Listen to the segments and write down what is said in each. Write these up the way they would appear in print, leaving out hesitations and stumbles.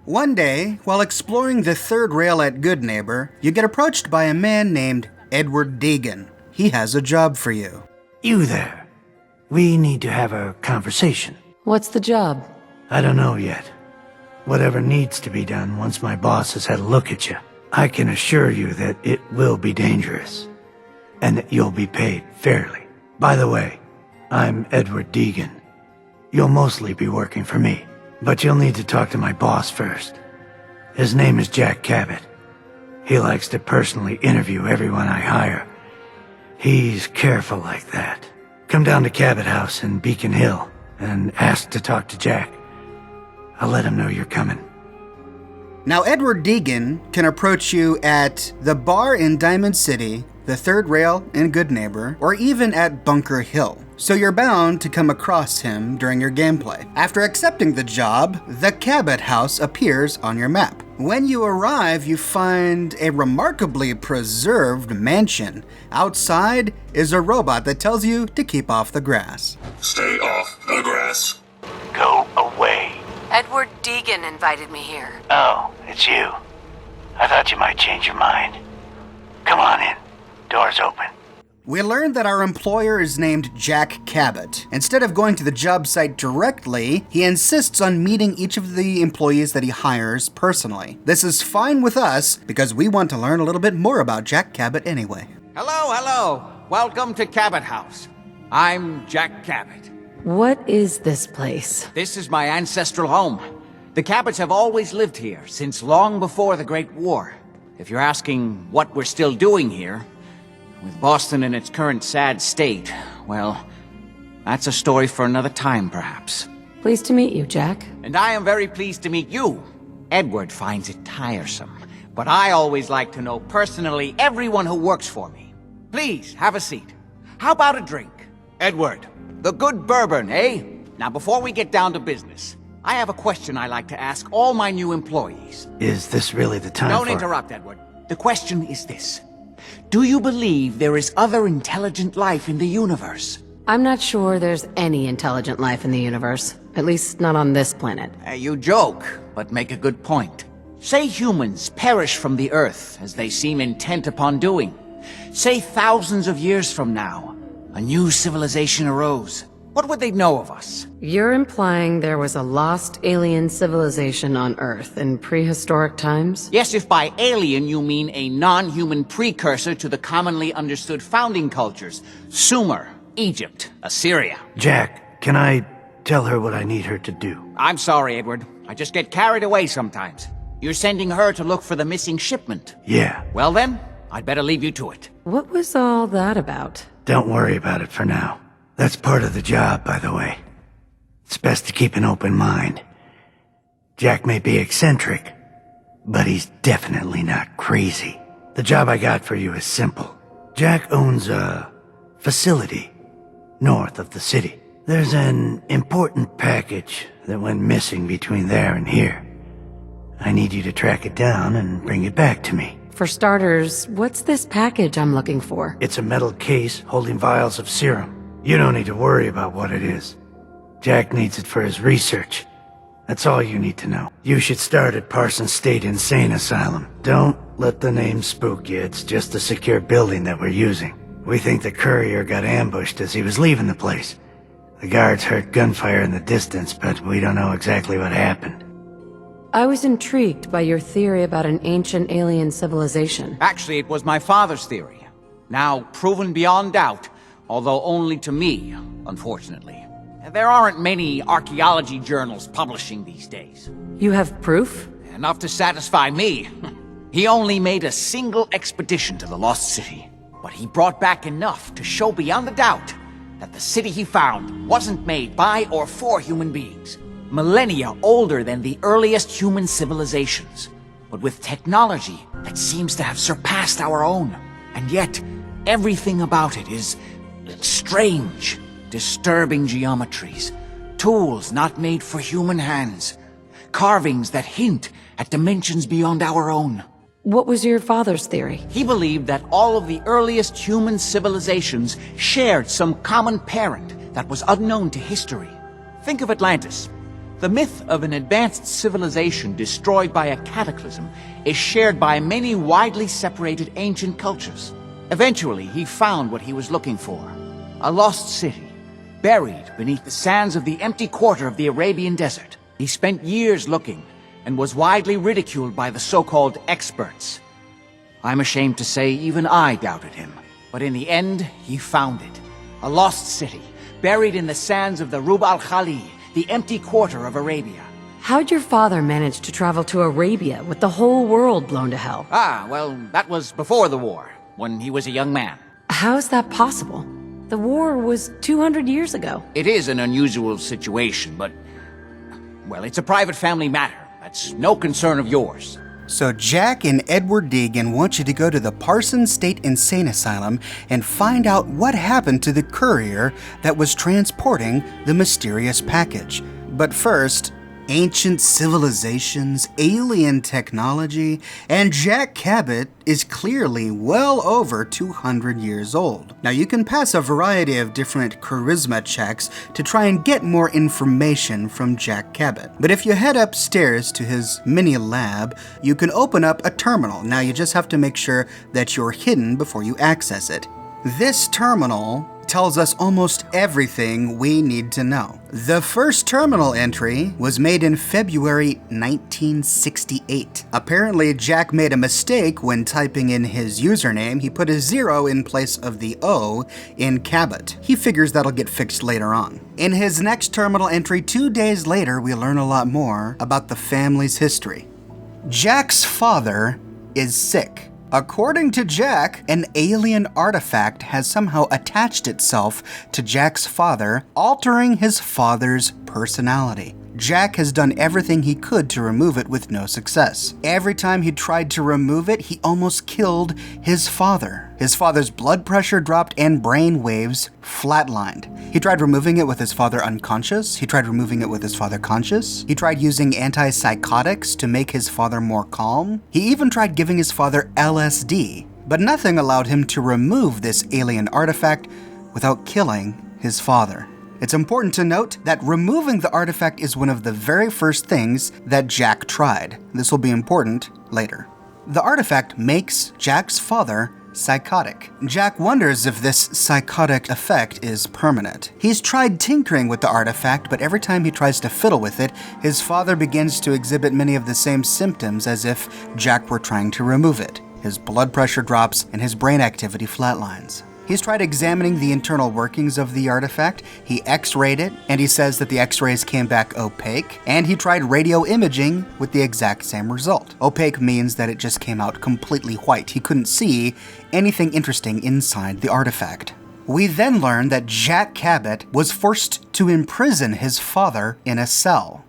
One day, while exploring the third rail at Good Neighbor, you get approached by a man named Edward Deegan. He has a job for you. You there. We need to have a conversation. What's the job? I don't know yet. Whatever needs to be done once my boss has had a look at you. I can assure you that it will be dangerous. And that you'll be paid fairly. By the way, I'm Edward Deegan. You'll mostly be working for me. But you'll need to talk to my boss first. His name is Jack Cabot. He likes to personally interview everyone I hire. He's careful like that. Come down to Cabot House in Beacon Hill and ask to talk to Jack. I'll let him know you're coming. Now, Edward Deegan can approach you at the bar in Diamond City, the third rail in Good Neighbor, or even at Bunker Hill. So you're bound to come across him during your gameplay. After accepting the job, the Cabot House appears on your map. When you arrive, you find a remarkably preserved mansion. Outside is a robot that tells you to keep off the grass. Stay off the grass. Go away. Edward Deegan invited me here. Oh, it's you. I thought you might change your mind. Come on in. Door's open. We learned that our employer is named Jack Cabot. Instead of going to the job site directly, he insists on meeting each of the employees that he hires personally. This is fine with us because we want to learn a little bit more about Jack Cabot anyway. Hello. Welcome to Cabot House. I'm Jack Cabot. What is this place? This is my ancestral home. The Cabots have always lived here since long before the Great War. If you're asking what we're still doing here, with Boston in its current sad state, well, that's a story for another time, perhaps. Pleased to meet you, Jack. And I am very pleased to meet you. Edward finds it tiresome, but I always like to know personally everyone who works for me. Please, have a seat. How about a drink? Edward, the good bourbon, eh? Now, before we get down to business, I have a question I like to ask all my new employees. Is this really the time Don't interrupt, Edward. The question is this. Do you believe there is other intelligent life in the universe? I'm not sure there's any intelligent life in the universe. At least not on this planet. You joke, but make a good point. Say humans perish from the Earth, as they seem intent upon doing. Say thousands of years from now, a new civilization arose. What would they know of us? You're implying there was a lost alien civilization on Earth in prehistoric times? Yes, if by alien you mean a non-human precursor to the commonly understood founding cultures. Sumer, Egypt, Assyria. Jack, can I tell her what I need her to do? I'm sorry, Edward. I just get carried away sometimes. You're sending her to look for the missing shipment. Yeah. Well then, I'd better leave you to it. What was all that about? Don't worry about it for now. That's part of the job, by the way. It's best to keep an open mind. Jack may be eccentric, but he's definitely not crazy. The job I got for you is simple. Jack owns a facility north of the city. There's an important package that went missing between there and here. I need you to track it down and bring it back to me. For starters, what's this package I'm looking for? It's a metal case holding vials of serum. You don't need to worry about what it is. Jack needs it for his research. That's all you need to know. You should start at Parsons State Insane Asylum. Don't let the name spook you. It's just a secure building that we're using. We think the courier got ambushed as he was leaving the place. The guards heard gunfire in the distance, but we don't know exactly what happened. I was intrigued by your theory about an ancient alien civilization. Actually, it was my father's theory. Now proven beyond doubt, although only to me, unfortunately. There aren't many archaeology journals publishing these days. You have proof? Enough to satisfy me. He only made a single expedition to the Lost City, but he brought back enough to show beyond a doubt that the city he found wasn't made by or for human beings. Millennia older than the earliest human civilizations, but with technology that seems to have surpassed our own. And yet, everything about it is strange, disturbing geometries, tools not made for human hands, carvings that hint at dimensions beyond our own. What was your father's theory? He believed that all of the earliest human civilizations shared some common parent that was unknown to history. Think of Atlantis. The myth of an advanced civilization destroyed by a cataclysm is shared by many widely separated ancient cultures. Eventually, he found what he was looking for. A lost city, buried beneath the sands of the empty quarter of the Arabian desert. He spent years looking, and was widely ridiculed by the so-called experts. I'm ashamed to say even I doubted him. But in the end, he found it. A lost city, buried in the sands of the Rub al-Khali, the empty quarter of Arabia. How'd your father manage to travel to Arabia with the whole world blown to hell? Well, that was before the war, when he was a young man. How's that possible? The war was 200 years ago. It is an unusual situation, but... well, it's a private family matter. That's no concern of yours. So Jack and Edward Deegan want you to go to the Parsons State Insane Asylum and find out what happened to the courier that was transporting the mysterious package. But first, ancient civilizations, alien technology, and Jack Cabot is clearly well over 200 years old. Now you can pass a variety of different charisma checks to try and get more information from Jack Cabot. But if you head upstairs to his mini lab, you can open up a terminal. Now you just have to make sure that you're hidden before you access it. This terminal tells us almost everything we need to know. The first terminal entry was made in February 1968. Apparently, Jack made a mistake when typing in his username. He put a 0 in place of the O in Cabot. He figures that'll get fixed later on. In his next terminal entry 2 days later, we learn a lot more about the family's history. Jack's father is sick. According to Jack, an alien artifact has somehow attached itself to Jack's father, altering his father's personality. Jack has done everything he could to remove it with no success. Every time he tried to remove it, he almost killed his father. His father's blood pressure dropped and brain waves flatlined. He tried removing it with his father unconscious. He tried removing it with his father conscious. He tried using antipsychotics to make his father more calm. He even tried giving his father LSD. But nothing allowed him to remove this alien artifact without killing his father. It's important to note that removing the artifact is one of the very first things that Jack tried. This will be important later. The artifact makes Jack's father psychotic. Jack wonders if this psychotic effect is permanent. He's tried tinkering with the artifact, but every time he tries to fiddle with it, his father begins to exhibit many of the same symptoms as if Jack were trying to remove it. His blood pressure drops and his brain activity flatlines. He's tried examining the internal workings of the artifact. He x-rayed it, and he says that the x-rays came back opaque, and he tried radio imaging with the exact same result. Opaque means that it just came out completely white. He couldn't see anything interesting inside the artifact. We then learn that Jack Cabot was forced to imprison his father in a cell.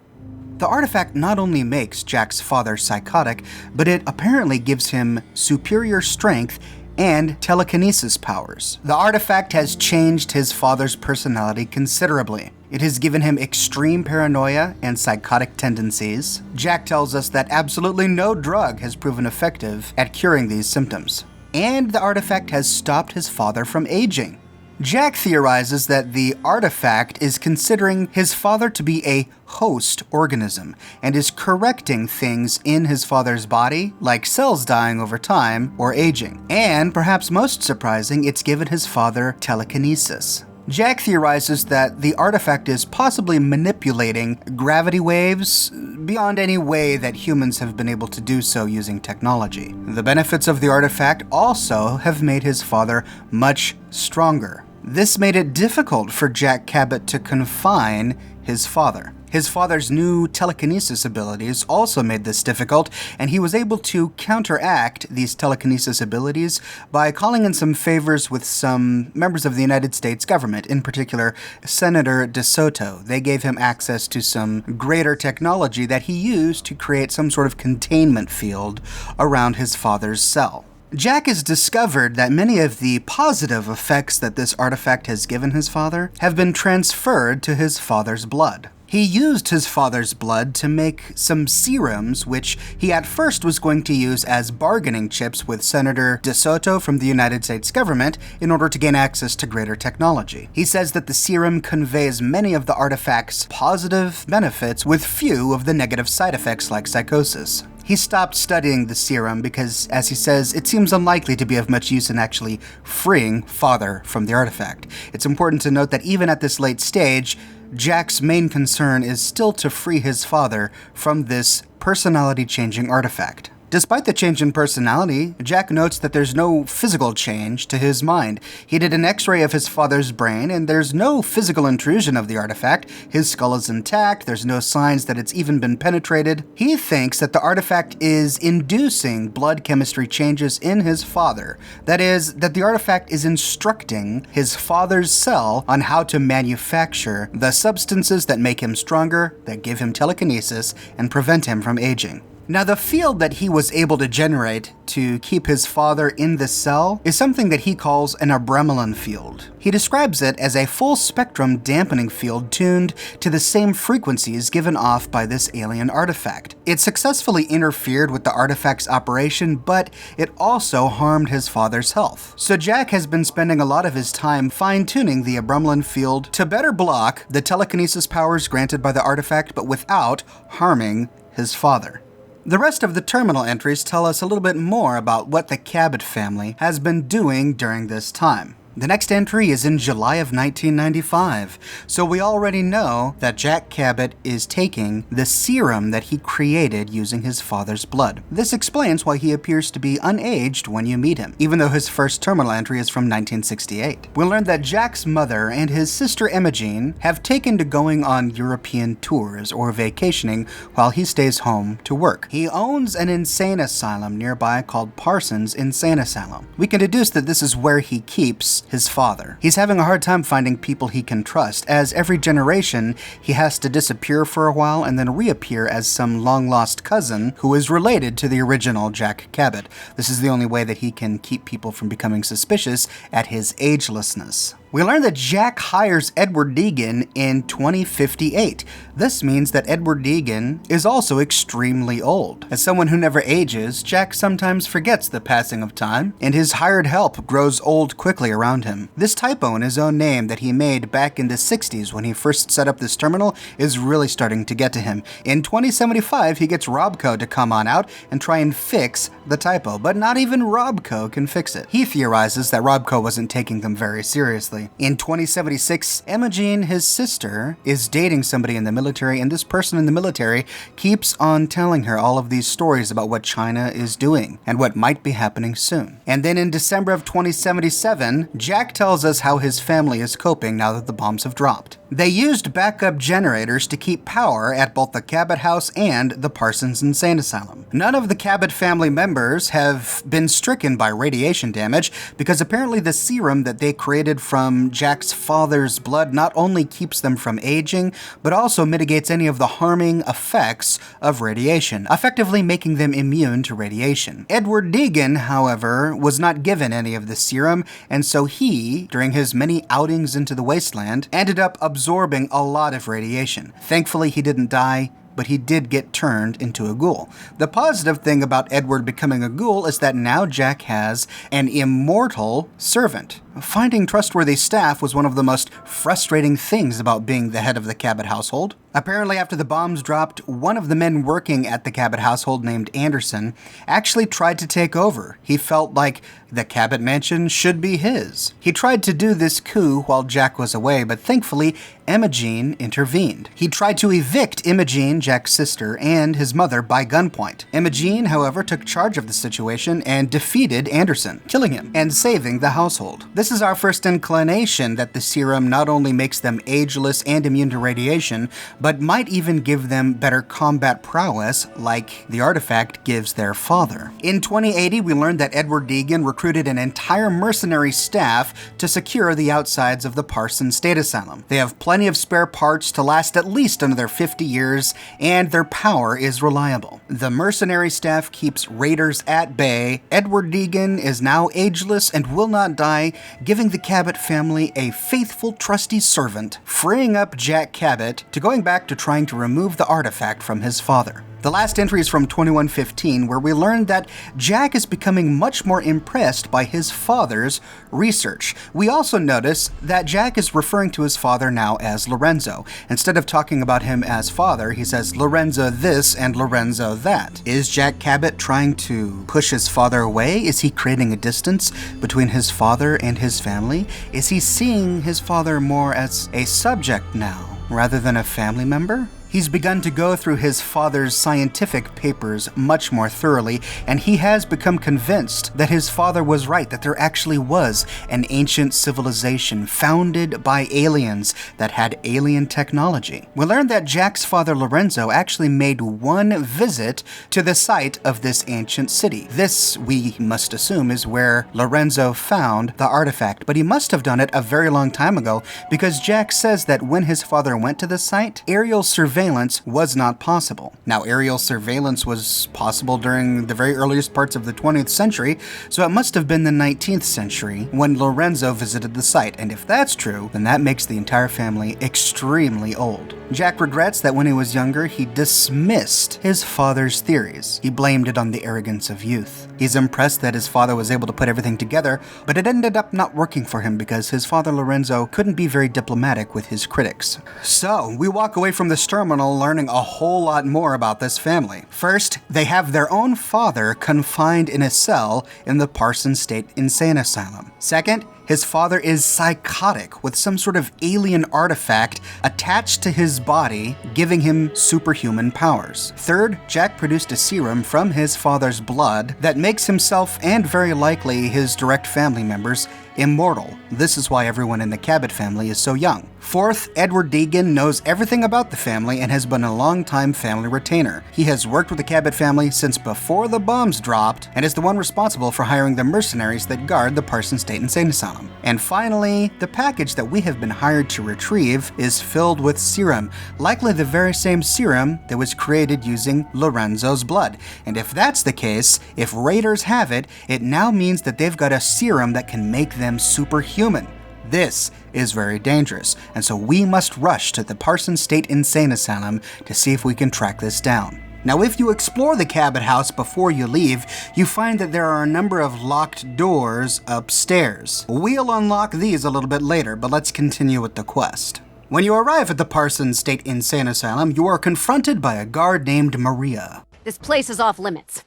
The artifact not only makes Jack's father psychotic, but it apparently gives him superior strength and telekinesis powers. The artifact has changed his father's personality considerably. It has given him extreme paranoia and psychotic tendencies. Jack tells us that absolutely no drug has proven effective at curing these symptoms. And the artifact has stopped his father from aging. Jack theorizes that the artifact is considering his father to be a host organism and is correcting things in his father's body, like cells dying over time or aging. And perhaps most surprising, it's given his father telekinesis. Jack theorizes that the artifact is possibly manipulating gravity waves beyond any way that humans have been able to do so using technology. The benefits of the artifact also have made his father much stronger. This made it difficult for Jack Cabot to confine his father. His father's new telekinesis abilities also made this difficult, and he was able to counteract these telekinesis abilities by calling in some favors with some members of the United States government, in particular Senator DeSoto. They gave him access to some greater technology that he used to create some sort of containment field around his father's cell. Jack has discovered that many of the positive effects that this artifact has given his father have been transferred to his father's blood. He used his father's blood to make some serums, which he at first was going to use as bargaining chips with Senator DeSoto from the United States government in order to gain access to greater technology. He says that the serum conveys many of the artifact's positive benefits with few of the negative side effects like psychosis. He stopped studying the serum because, as he says, it seems unlikely to be of much use in actually freeing Father from the artifact. It's important to note that even at this late stage, Jack's main concern is still to free his father from this personality-changing artifact. Despite the change in personality, Jack notes that there's no physical change to his mind. He did an x-ray of his father's brain, and there's no physical intrusion of the artifact. His skull is intact, there's no signs that it's even been penetrated. He thinks that the artifact is inducing blood chemistry changes in his father. That is, that the artifact is instructing his father's cell on how to manufacture the substances that make him stronger, that give him telekinesis, and prevent him from aging. Now, the field that he was able to generate to keep his father in the cell is something that he calls an abremelin field. He describes it as a full-spectrum dampening field tuned to the same frequencies given off by this alien artifact. It successfully interfered with the artifact's operation, but it also harmed his father's health. So Jack has been spending a lot of his time fine-tuning the abremelin field to better block the telekinesis powers granted by the artifact, but without harming his father. The rest of the terminal entries tell us a little bit more about what the Cabot family has been doing during this time. The next entry is in July of 1995, so we already know that Jack Cabot is taking the serum that he created using his father's blood. This explains why he appears to be unaged when you meet him, even though his first terminal entry is from 1968. We learn that Jack's mother and his sister Emogene have taken to going on European tours or vacationing while he stays home to work. He owns an insane asylum nearby called Parsons Insane Asylum. We can deduce that this is where he keeps his father. He's having a hard time finding people he can trust, as every generation he has to disappear for a while and then reappear as some long-lost cousin who is related to the original Jack Cabot. This is the only way that he can keep people from becoming suspicious at his agelessness. We learn that Jack hires Edward Deegan in 2058. This means that Edward Deegan is also extremely old. As someone who never ages, Jack sometimes forgets the passing of time, and his hired help grows old quickly around him. This typo in his own name that he made back in the 60s when he first set up this terminal is really starting to get to him. In 2075, he gets Robco to come on out and try and fix the typo, but not even Robco can fix it. He theorizes that Robco wasn't taking them very seriously. In 2076, Emogene, his sister, is dating somebody in the military, and this person in the military keeps on telling her all of these stories about what China is doing and what might be happening soon. And then in December of 2077, Jack tells us how his family is coping now that the bombs have dropped. They used backup generators to keep power at both the Cabot house and the Parsons Insane Asylum. None of the Cabot family members have been stricken by radiation damage because apparently the serum that they created from Jack's father's blood not only keeps them from aging, but also mitigates any of the harming effects of radiation, effectively making them immune to radiation. Edward Deegan, however, was not given any of the serum, and so he, during his many outings into the wasteland, ended up absorbing a lot of radiation. Thankfully, he didn't die, but he did get turned into a ghoul. The positive thing about Edward becoming a ghoul is that now Jack has an immortal servant. Finding trustworthy staff was one of the most frustrating things about being the head of the Cabot household. Apparently, after the bombs dropped, one of the men working at the Cabot household named Anderson actually tried to take over. He felt like the Cabot mansion should be his. He tried to do this coup while Jack was away, but thankfully, Emogene intervened. He tried to evict Emogene, Jack's sister, and his mother by gunpoint. Emogene, however, took charge of the situation and defeated Anderson, killing him and saving the household. This is our first inclination that the serum not only makes them ageless and immune to radiation, but might even give them better combat prowess like the artifact gives their father. In 2080, we learned that Edward Deegan recruited an entire mercenary staff to secure the outsides of the Parsons State Asylum. They have plenty of spare parts to last at least another 50 years, and their power is reliable. The mercenary staff keeps raiders at bay. Edward Deegan is now ageless and will not die, giving the Cabot family a faithful, trusty servant, freeing up Jack Cabot to going back to trying to remove the artifact from his father. The last entry is from 2115, where we learn that Jack is becoming much more impressed by his father's research. We also notice that Jack is referring to his father now as Lorenzo. Instead of talking about him as father, he says Lorenzo this and Lorenzo that. Is Jack Cabot trying to push his father away? Is he creating a distance between his father and his family? Is he seeing his father more as a subject now, rather than a family member? He's begun to go through his father's scientific papers much more thoroughly, and he has become convinced that his father was right, that there actually was an ancient civilization founded by aliens that had alien technology. We learned that Jack's father Lorenzo actually made one visit to the site of this ancient city. This, we must assume, is where Lorenzo found the artifact, but he must have done it a very long time ago, because Jack says that when his father went to the site, aerial surveillance was not possible. Now, aerial surveillance was possible during the very earliest parts of the 20th century, so it must have been the 19th century when Lorenzo visited the site, and if that's true, then that makes the entire family extremely old. Jack regrets that when he was younger, he dismissed his father's theories. He blamed it on the arrogance of youth. He's impressed that his father was able to put everything together, but it ended up not working for him because his father Lorenzo couldn't be very diplomatic with his critics. So, we walk away from this terminal learning a whole lot more about this family. First, they have their own father confined in a cell in the Parsons State Insane Asylum. Second, his father is psychotic with some sort of alien artifact attached to his body, giving him superhuman powers. Third, Jack produced a serum from his father's blood that makes himself, and very likely his direct family members, immortal. This is why everyone in the Cabot family is so young. Fourth, Edward Deegan knows everything about the family and has been a long-time family retainer. He has worked with the Cabot family since before the bombs dropped and is the one responsible for hiring the mercenaries that guard the Parsons State Insane Asylum. And finally, the package that we have been hired to retrieve is filled with serum, likely the very same serum that was created using Lorenzo's blood. And if that's the case, if raiders have it, it now means that they've got a serum that can make them superhuman. This is very dangerous, and so we must rush to the Parsons State Insane Asylum to see if we can track this down. Now, if you explore the Cabot house before you leave, you find that there are a number of locked doors upstairs. We'll unlock these a little bit later, but let's continue with the quest. When you arrive at the Parsons State Insane Asylum, you are confronted by a guard named Maria. This place is off limits.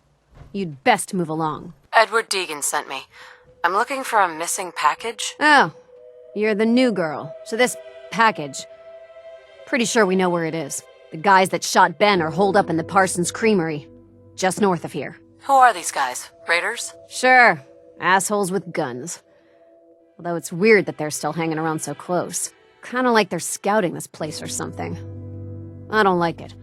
You'd best move along. Edward Deegan sent me. I'm looking for a missing package. Oh, you're the new girl. So this package, pretty sure we know where it is. The guys that shot Ben are holed up in the Parsons Creamery, just north of here. Who are these guys? Raiders? Sure, assholes with guns. Although it's weird that they're still hanging around so close. Kinda like they're scouting this place or something. I don't like it.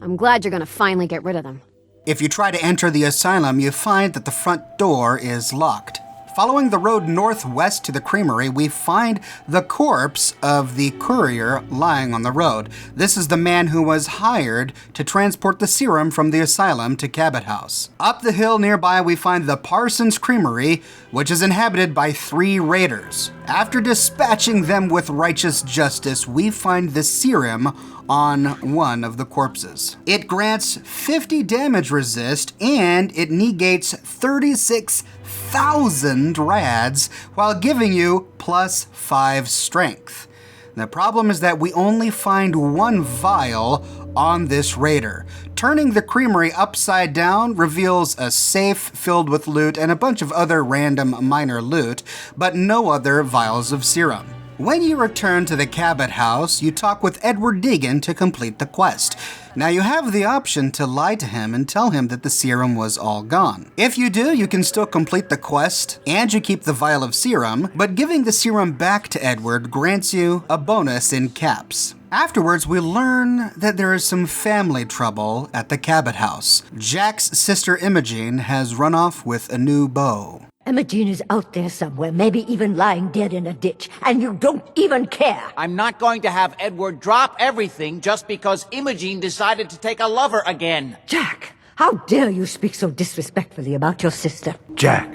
I'm glad you're gonna finally get rid of them. If you try to enter the asylum, you find that the front door is locked. Following the road northwest to the creamery, we find the corpse of the courier lying on the road. This is the man who was hired to transport the serum from the asylum to Cabot House. Up the hill nearby, we find the Parsons Creamery, which is inhabited by 3 raiders. After dispatching them with righteous justice, we find the serum on one of the corpses. It grants 50 damage resist, and it negates 36,000 rads while giving you +5 strength. The problem is that we only find 1 vial on this raider. Turning the creamery upside down reveals a safe filled with loot and a bunch of other random minor loot, but no other vials of serum. When you return to the Cabot house, you talk with Edward Deegan to complete the quest. Now you have the option to lie to him and tell him that the serum was all gone. If you do, you can still complete the quest and you keep the vial of serum, but giving the serum back to Edward grants you a bonus in caps. Afterwards, we learn that there is some family trouble at the Cabot house. Jack's sister Emogene has run off with a new beau. Emogene is out there somewhere, maybe even lying dead in a ditch, and you don't even care! I'm not going to have Edward drop everything just because Emogene decided to take a lover again. Jack, How dare you speak so disrespectfully about your sister? Jack,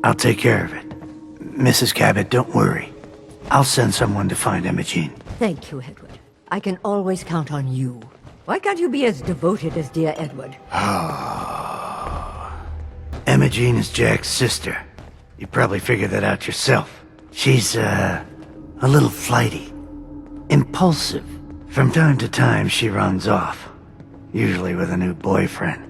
I'll take care of it. Mrs. Cabot, don't worry. I'll send someone to find Emogene. Thank you, Edward. I can always count on you. Why can't you be as devoted as dear Edward? Emogene is Jack's sister. You probably figured that out yourself. She's, a little flighty. Impulsive. From time to time, she runs off. Usually with a new boyfriend.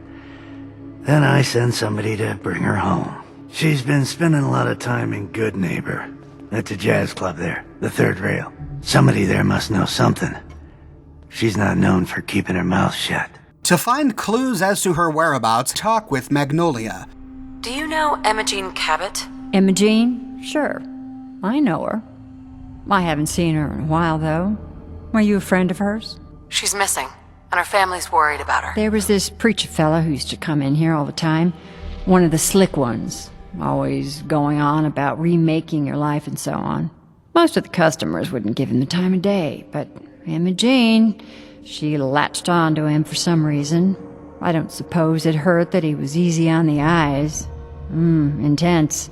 Then I send somebody to bring her home. She's been spending a lot of time in Good Neighbor. At the jazz club there, the third rail. Somebody there must know something. She's not known for keeping her mouth shut. To find clues as to her whereabouts, talk with Magnolia. Do you know Emogene Cabot? Emogene? Sure. I know her. I haven't seen her in a while, though. Are you a friend of hers? She's missing, and her family's worried about her. There was this preacher fella who used to come in here all the time. One of the slick ones. Always going on about remaking your life and so on. Most of the customers wouldn't give him the time of day, but Emogene, she latched on to him for some reason. I don't suppose it hurt that he was easy on the eyes. Intense.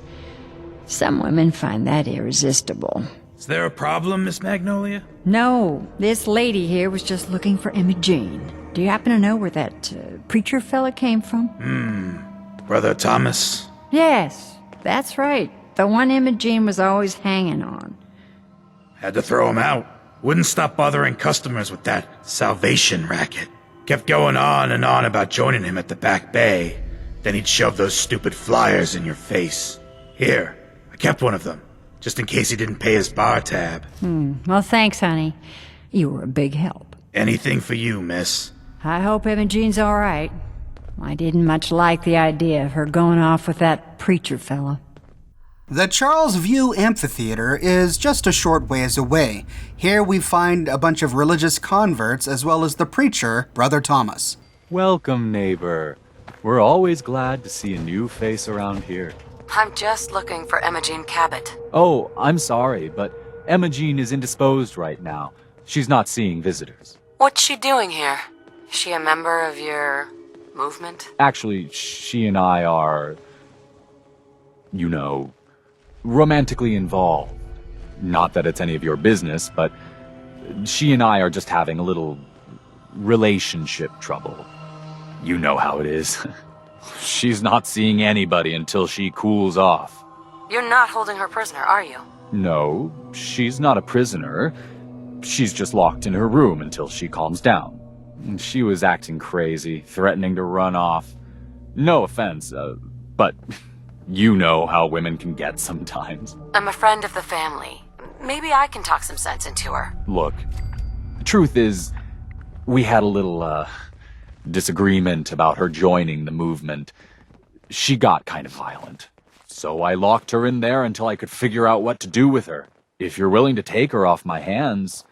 Some women find that irresistible. Is there a problem, Miss Magnolia? No, this lady here was just looking for Emogene. Do you happen to know where that preacher fella came from? Brother Thomas? Yes, that's right. The one Emogene was always hanging on. Had to throw him out. Wouldn't stop bothering customers with that salvation racket. Kept going on and on about joining him at the back bay. Then he'd shove those stupid flyers in your face. Here, I kept one of them, just in case he didn't pay his bar tab. Well, thanks, honey. You were a big help. Anything for you, miss. I hope Emogene's all right. I didn't much like the idea of her going off with that preacher fella. The Charles View Amphitheater is just a short ways away. Here we find a bunch of religious converts as well as the preacher, Brother Thomas. Welcome, neighbor. We're always glad to see a new face around here. I'm just looking for Emogene Cabot. Oh, I'm sorry, but Emogene is indisposed right now. She's not seeing visitors. What's she doing here? Is she a member of your movement? Actually, she and I are, romantically involved. Not that it's any of your business, but she and I are just having a little relationship trouble. You know how it is. She's not seeing anybody until she cools off. You're not holding her prisoner, are you? No, she's not a prisoner. She's just locked in her room until she calms down. She was acting crazy, threatening to run off. No offense, but you know how women can get sometimes. I'm a friend of the family. Maybe I can talk some sense into her. Look, the truth is, we had a little, disagreement about her joining the movement. She got kind of violent. So I locked her in there until I could figure out what to do with her. If you're willing to take her off my hands,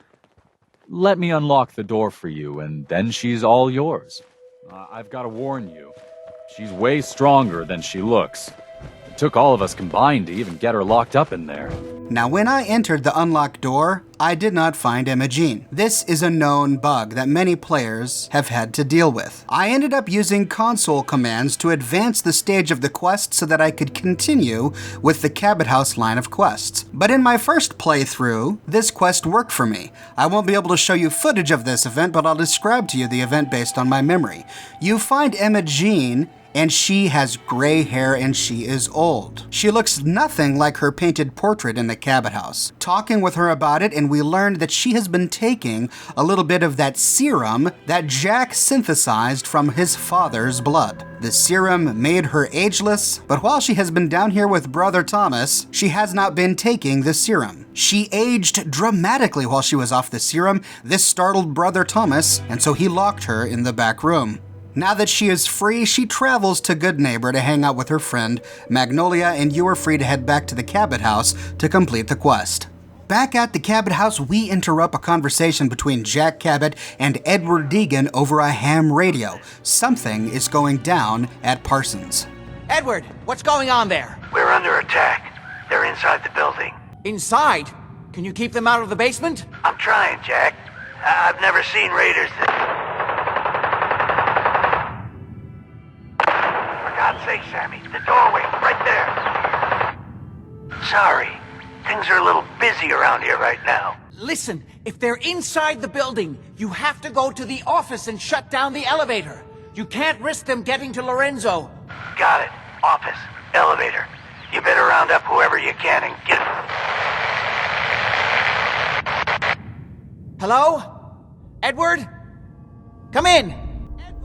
let me unlock the door for you, and then she's all yours. I've got to warn you, she's way stronger than she looks. It took all of us combined to even get her locked up in there. Now, when I entered the unlocked door, I did not find Emogene. This is a known bug that many players have had to deal with. I ended up using console commands to advance the stage of the quest so that I could continue with the Cabot House line of quests. But in my first playthrough, this quest worked for me. I won't be able to show you footage of this event, but I'll describe to you the event based on my memory. You find Emogene, and she has gray hair and she is old. She looks nothing like her painted portrait in the Cabot House. Talking with her about it, and we learned that she has been taking a little bit of that serum that Jack synthesized from his father's blood. The serum made her ageless, but while she has been down here with Brother Thomas, she has not been taking the serum. She aged dramatically while she was off the serum. This startled Brother Thomas, and so he locked her in the back room. Now that she is free, she travels to Good Neighbor to hang out with her friend, Magnolia, and you are free to head back to the Cabot House to complete the quest. Back at the Cabot House, we interrupt a conversation between Jack Cabot and Edward Deegan over a ham radio. Something is going down at Parsons. Edward, what's going on there? We're under attack. They're inside the building. Inside? Can you keep them out of the basement? I'm trying, Jack. I've never seen raiders that... God's sake, Sammy, the doorway, right there. Sorry, things are a little busy around here right now. Listen, if they're inside the building, you have to go to the office and shut down the elevator. You can't risk them getting to Lorenzo. Got it. Office, elevator. You better round up whoever you can and get... Hello? Edward? Come in.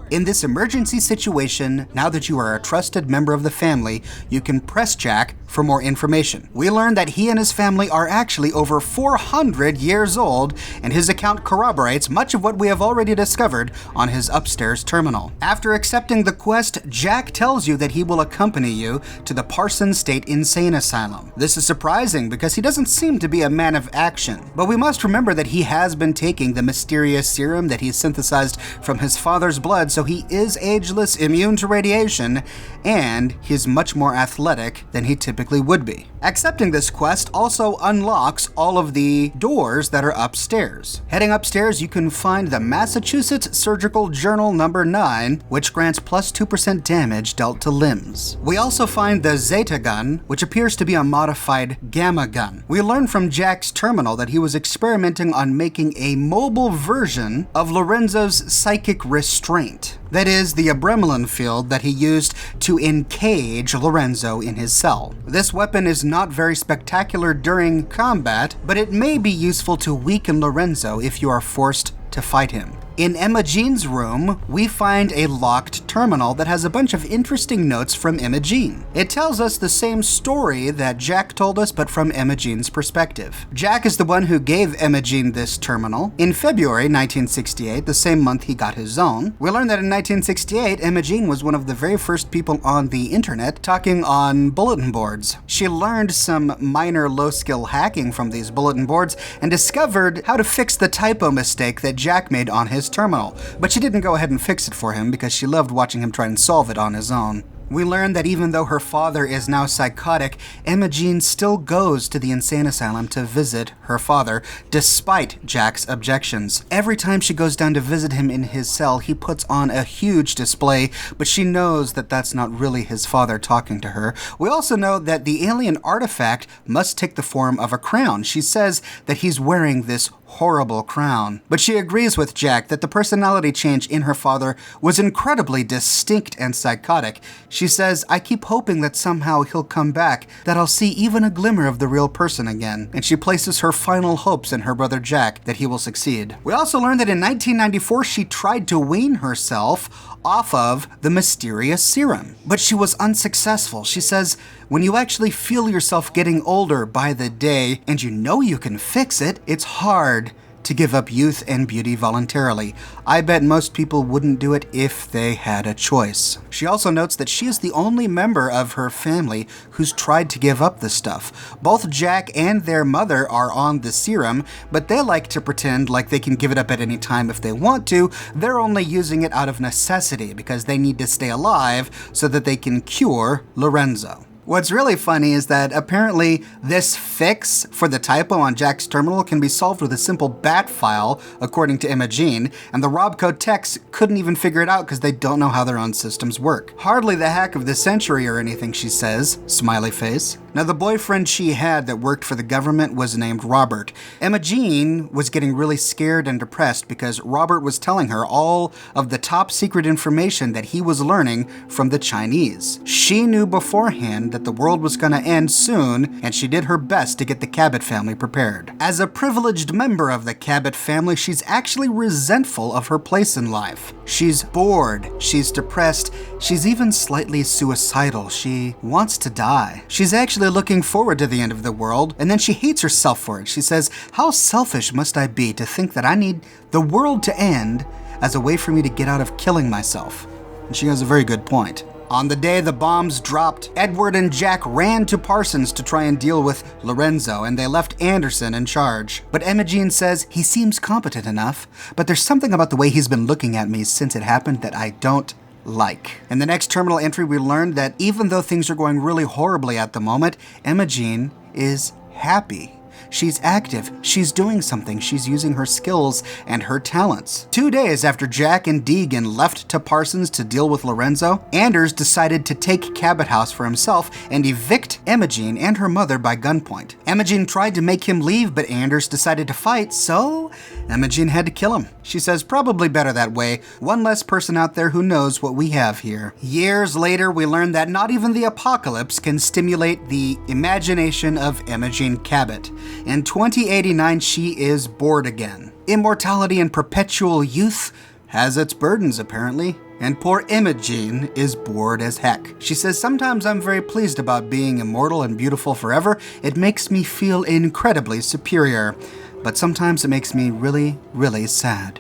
In this emergency situation, now that you are a trusted member of the family, you can press Jack for more information. We learn that he and his family are actually over 400 years old, and his account corroborates much of what we have already discovered on his upstairs terminal. After accepting the quest, Jack tells you that he will accompany you to the Parsons State Insane Asylum. This is surprising because he doesn't seem to be a man of action, but we must remember that he has been taking the mysterious serum that he synthesized from his father's blood, so he is ageless, immune to radiation, and he's much more athletic than he typically would be. Accepting this quest also unlocks all of the doors that are upstairs. Heading upstairs, you can find the Massachusetts Surgical Journal number 9, which grants plus 2% damage dealt to limbs. We also find the Zeta gun, which appears to be a modified gamma gun. We learn from Jack's terminal that he was experimenting on making a mobile version of Lorenzo's psychic restraint. That is, the Abremelin field that he used to encage Lorenzo in his cell. This weapon is not very spectacular during combat, but it may be useful to weaken Lorenzo if you are forced to fight him. In Emogene's room, we find a locked terminal that has a bunch of interesting notes from Emogene. It tells us the same story that Jack told us, but from Emogene's perspective. Jack is the one who gave Emogene this terminal in February 1968, the same month he got his own. We learned that in 1968, Emogene was one of the very first people on the internet talking on bulletin boards. She learned some minor low-skill hacking from these bulletin boards and discovered how to fix the typo mistake that Jack made on his terminal, but she didn't go ahead and fix it for him because she loved watching him try and solve it on his own. We learn that even though her father is now psychotic, Emogene still goes to the insane asylum to visit her father, despite Jack's objections. Every time she goes down to visit him in his cell, he puts on a huge display, but she knows that that's not really his father talking to her. We also know that the alien artifact must take the form of a crown. She says that he's wearing this horrible crown. But she agrees with Jack that the personality change in her father was incredibly distinct and psychotic. She says, "I keep hoping that somehow he'll come back, that I'll see even a glimmer of the real person again." And she places her final hopes in her brother Jack that he will succeed. We also learned that in 1994 she tried to wean herself off of the mysterious serum, but she was unsuccessful. She says, when you actually feel yourself getting older by the day and you know you can fix it, it's hard to give up youth and beauty voluntarily. I bet most people wouldn't do it if they had a choice. She also notes that she is the only member of her family who's tried to give up the stuff. Both Jack and their mother are on the serum, but they like to pretend like they can give it up at any time if they want to. They're only using it out of necessity because they need to stay alive so that they can cure Lorenzo. What's really funny is that apparently this fix for the typo on Jack's terminal can be solved with a simple bat file, according to Emogene, and the Robco techs couldn't even figure it out because they don't know how their own systems work. Hardly the hack of the century or anything, she says, smiley face. Now, the boyfriend she had that worked for the government was named Robert. Emogene was getting really scared and depressed because Robert was telling her all of the top secret information that he was learning from the Chinese. She knew beforehand that the world was going to end soon, and she did her best to get the Cabot family prepared. As a privileged member of the Cabot family, she's actually resentful of her place in life. She's bored, she's depressed, she's even slightly suicidal. She wants to die. She's actually looking forward to the end of the world, and then she hates herself for it. She says, "How selfish must I be to think that I need the world to end as a way for me to get out of killing myself?" And she has a very good point. On the day the bombs dropped, Edward and Jack ran to Parsons to try and deal with Lorenzo, and they left Anderson in charge. But Emogene says he seems competent enough, but there's something about the way he's been looking at me since it happened that I don't like. In the next terminal entry, we learned that even though things are going really horribly at the moment, Emogene is happy. She's active. She's doing something. She's using her skills and her talents. 2 days after Jack and Deegan left to Parsons to deal with Lorenzo, Anders decided to take Cabot House for himself and evict Emogene and her mother by gunpoint. Emogene tried to make him leave, but Anders decided to fight, so Emogene had to kill him. She says probably better that way. One less person out there who knows what we have here. Years later, we learned that not even the apocalypse can stimulate the imagination of Emogene Cabot. In 2089, she is bored again. Immortality and perpetual youth has its burdens, apparently. And poor Emogene is bored as heck. She says, sometimes I'm very pleased about being immortal and beautiful forever. It makes me feel incredibly superior. But sometimes it makes me really, really sad.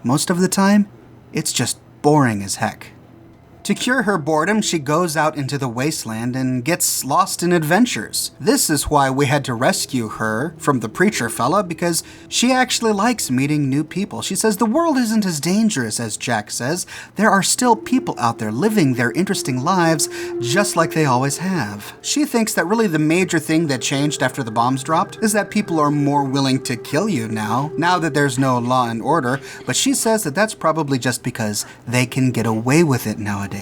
Most of the time, it's just boring as heck. To cure her boredom, she goes out into the wasteland and gets lost in adventures. This is why we had to rescue her from the preacher fella, because she actually likes meeting new people. She says the world isn't as dangerous as Jack says. There are still people out there living their interesting lives just like they always have. She thinks that really the major thing that changed after the bombs dropped is that people are more willing to kill you now that there's no law and order, but she says that that's probably just because they can get away with it nowadays.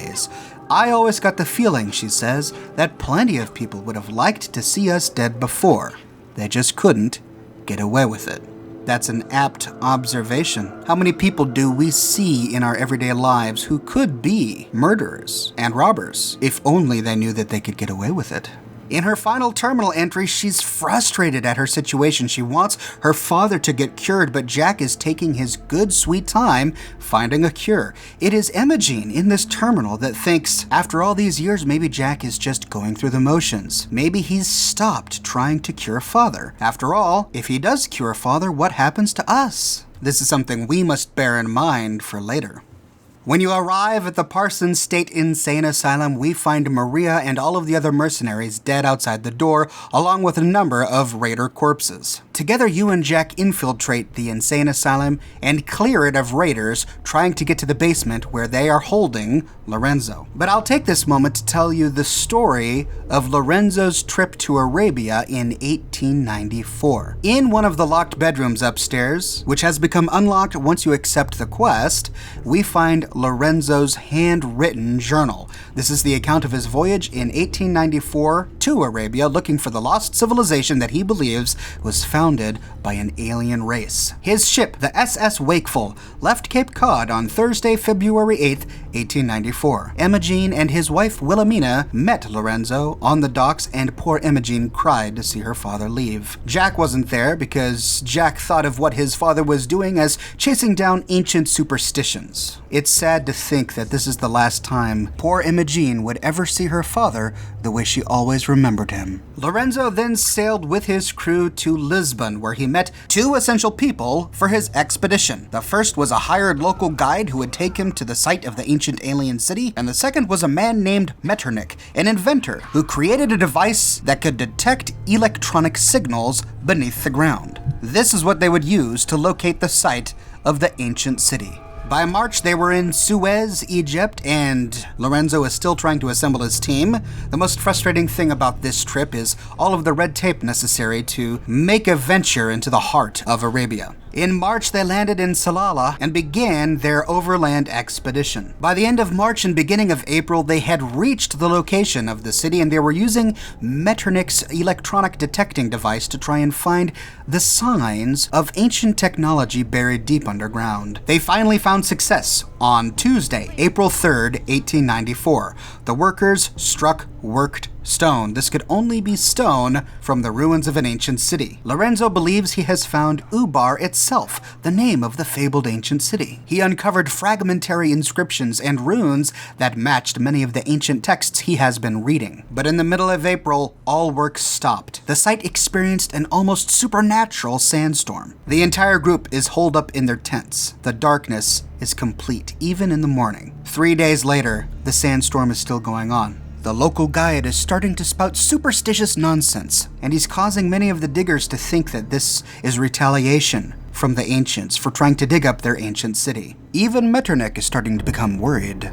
I always got the feeling, she says, that plenty of people would have liked to see us dead before. They just couldn't get away with it. That's an apt observation. How many people do we see in our everyday lives who could be murderers and robbers if only they knew that they could get away with it? In her final terminal entry, she's frustrated at her situation. She wants her father to get cured, but Jack is taking his good, sweet time finding a cure. It is Emogene in this terminal that thinks, after all these years, maybe Jack is just going through the motions. Maybe he's stopped trying to cure father. After all, if he does cure father, what happens to us? This is something we must bear in mind for later. When you arrive at the Parsons State Insane Asylum, we find Maria and all of the other mercenaries dead outside the door, along with a number of raider corpses. Together, you and Jack infiltrate the insane asylum and clear it of raiders trying to get to the basement where they are holding Lorenzo. But I'll take this moment to tell you the story of Lorenzo's trip to Arabia in 1894. In one of the locked bedrooms upstairs, which has become unlocked once you accept the quest, we find Lorenzo's handwritten journal. This is the account of his voyage in 1894 to Arabia, looking for the lost civilization that he believes was founded by an alien race. His ship, the SS Wakeful, left Cape Cod on Thursday, February 8th, 1894. Emogene and his wife Wilhelmina met Lorenzo on the docks, and poor Emogene cried to see her father leave. Jack wasn't there because Jack thought of what his father was doing as chasing down ancient superstitions. It's sad to think that this is the last time poor Emogene would ever see her father the way she always remembered him. Lorenzo then sailed with his crew to Lisbon, where he met two essential people for his expedition. The first was a hired local guide who would take him to the site of the ancient alien city, and the second was a man named Metternich, an inventor who created a device that could detect electronic signals beneath the ground. This is what they would use to locate the site of the ancient city. By March, they were in Suez, Egypt, and Lorenzo is still trying to assemble his team. The most frustrating thing about this trip is all of the red tape necessary to make a venture into the heart of Arabia. In March, they landed in Salalah and began their overland expedition. By the end of March and beginning of April, they had reached the location of the city, and they were using Metternich's electronic detecting device to try and find the signs of ancient technology buried deep underground. They finally found success on Tuesday, April 3rd, 1894. The workers struck worked stone. This could only be stone from the ruins of an ancient city. Lorenzo believes he has found Ubar itself, the name of the fabled ancient city. He uncovered fragmentary inscriptions and runes that matched many of the ancient texts he has been reading. But in the middle of April, all work stopped. The site experienced an almost supernatural sandstorm. The entire group is holed up in their tents. The darkness is complete, even in the morning. 3 days later, the sandstorm is still going on. The local guide is starting to spout superstitious nonsense, and he's causing many of the diggers to think that this is retaliation from the ancients for trying to dig up their ancient city. Even Metternich is starting to become worried.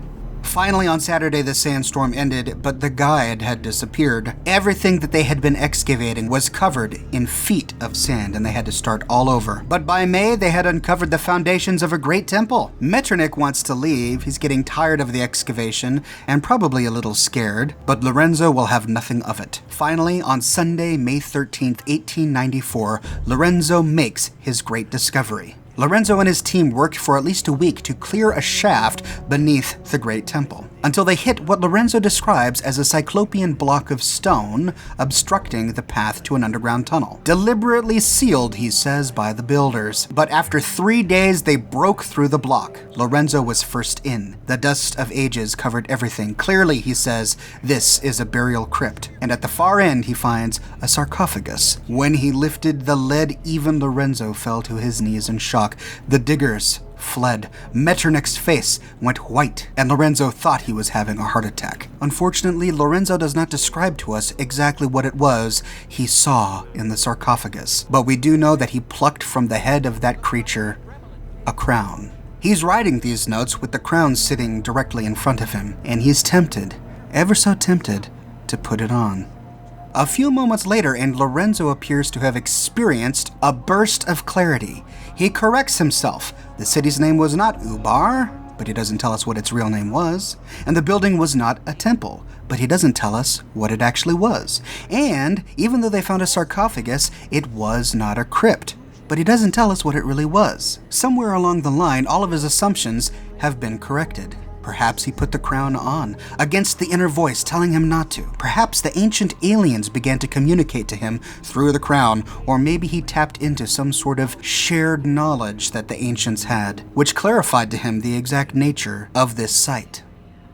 Finally, on Saturday, the sandstorm ended, but the guide had disappeared. Everything that they had been excavating was covered in feet of sand, and they had to start all over. But by May, they had uncovered the foundations of a great temple. Metternich wants to leave. He's getting tired of the excavation and probably a little scared, but Lorenzo will have nothing of it. Finally, on Sunday, May 13th, 1894, Lorenzo makes his great discovery. Lorenzo and his team worked for at least a week to clear a shaft beneath the Great Temple, until they hit what Lorenzo describes as a cyclopean block of stone obstructing the path to an underground tunnel. Deliberately sealed, he says, by the builders. But after 3 days, they broke through the block. Lorenzo was first in. The dust of ages covered everything. Clearly, he says, this is a burial crypt. And at the far end, he finds a sarcophagus. When he lifted the lid, even Lorenzo fell to his knees in shock. The diggers fled. Metternich's face went white, and Lorenzo thought he was having a heart attack. Unfortunately, Lorenzo does not describe to us exactly what it was he saw in the sarcophagus, but we do know that he plucked from the head of that creature a crown. He's writing these notes with the crown sitting directly in front of him, and he's tempted, ever so tempted, to put it on. A few moments later, and Lorenzo appears to have experienced a burst of clarity. He corrects himself. The city's name was not Ubar, but he doesn't tell us what its real name was. And the building was not a temple, but he doesn't tell us what it actually was. And even though they found a sarcophagus, it was not a crypt, but he doesn't tell us what it really was. Somewhere along the line, all of his assumptions have been corrected. Perhaps he put the crown on, against the inner voice telling him not to. Perhaps the ancient aliens began to communicate to him through the crown, or maybe he tapped into some sort of shared knowledge that the ancients had, which clarified to him the exact nature of this site.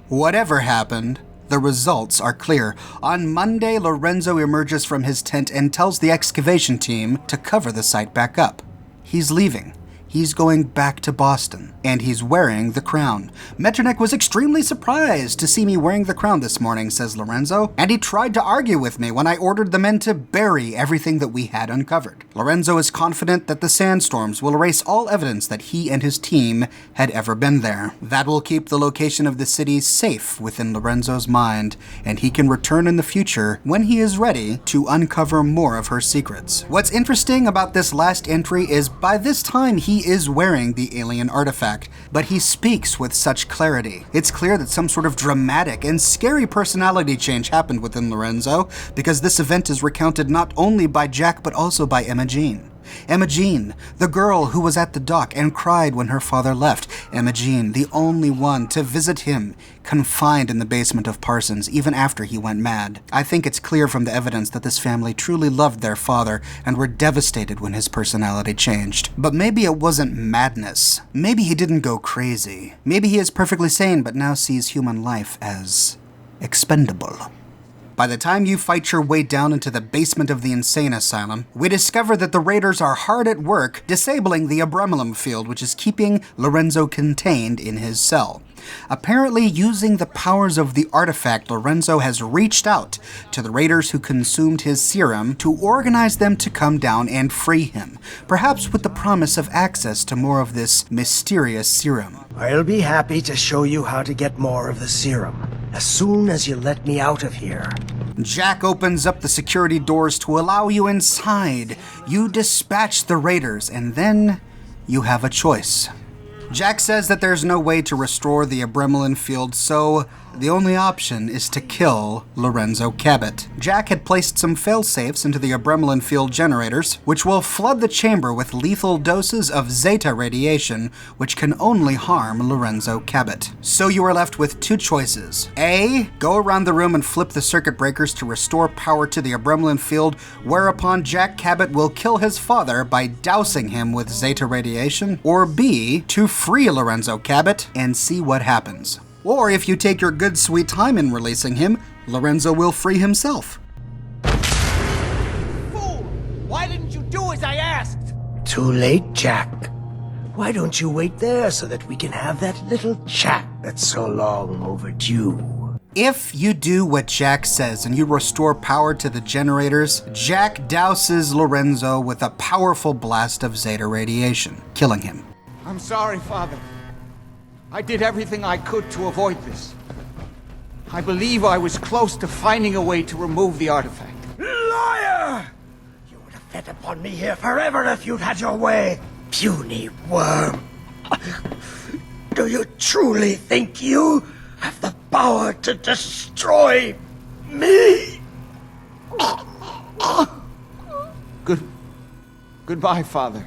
Whatever happened, the results are clear. On Monday, Lorenzo emerges from his tent and tells the excavation team to cover the site back up. He's leaving. He's going back to Boston, and he's wearing the crown. Metternich was extremely surprised to see me wearing the crown this morning, says Lorenzo, and he tried to argue with me when I ordered the men to bury everything that we had uncovered. Lorenzo is confident that the sandstorms will erase all evidence that he and his team had ever been there. That will keep the location of the city safe within Lorenzo's mind, and he can return in the future when he is ready to uncover more of her secrets. What's interesting about this last entry is by this time he is wearing the alien artifact, but he speaks with such clarity. It's clear that some sort of dramatic and scary personality change happened within Lorenzo, because this event is recounted not only by Jack but also by Emogene. Emogene, the girl who was at the dock and cried when her father left. Emogene, the only one to visit him, confined in the basement of Parsons even after he went mad. I think it's clear from the evidence that this family truly loved their father and were devastated when his personality changed. But maybe it wasn't madness. Maybe he didn't go crazy. Maybe he is perfectly sane but now sees human life as expendable. By the time you fight your way down into the basement of the insane asylum, we discover that the raiders are hard at work disabling the abrumulum field, which is keeping Lorenzo contained in his cell. Apparently, using the powers of the artifact, Lorenzo has reached out to the raiders who consumed his serum to organize them to come down and free him, perhaps with the promise of access to more of this mysterious serum. I'll be happy to show you how to get more of the serum, as soon as you let me out of here. Jack opens up the security doors to allow you inside. You dispatch the raiders, and then you have a choice. Jack says that there's no way to restore the abrumulin field, so the only option is to kill Lorenzo Cabot. Jack had placed some fail-safes into the abrumulin field generators, which will flood the chamber with lethal doses of zeta radiation, which can only harm Lorenzo Cabot. So you are left with two choices. A, go around the room and flip the circuit breakers to restore power to the abrumulin field, whereupon Jack Cabot will kill his father by dousing him with zeta radiation. Or B, to free Lorenzo Cabot and see what happens. Or if you take your good sweet time in releasing him, Lorenzo will free himself. Fool! Why didn't you do as I asked? Too late, Jack. Why don't you wait there so that we can have that little chat that's so long overdue? If you do what Jack says and you restore power to the generators, Jack douses Lorenzo with a powerful blast of zeta radiation, killing him. I'm sorry, Father. I did everything I could to avoid this. I believe I was close to finding a way to remove the artifact. Liar! You would have fed upon me here forever if you'd had your way, puny worm. Do you truly think you have the power to destroy me? Goodbye, Father.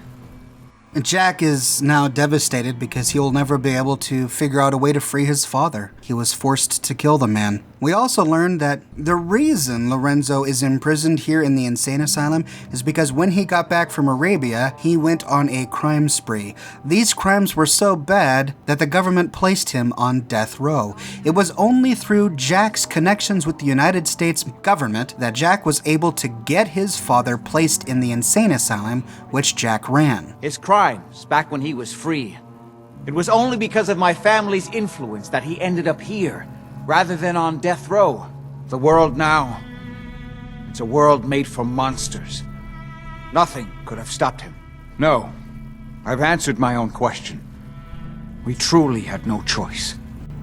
Jack is now devastated because he'll never be able to figure out a way to free his father. He was forced to kill the man. We also learned that the reason Lorenzo is imprisoned here in the insane asylum is because when he got back from Arabia, he went on a crime spree. These crimes were so bad that the government placed him on death row. It was only through Jack's connections with the United States government that Jack was able to get his father placed in the insane asylum, which Jack ran. His crimes back when he was free. It was only because of my family's influence that he ended up here, rather than on death row. The world now, it's a world made for monsters. Nothing could have stopped him. No, I've answered my own question. We truly had no choice.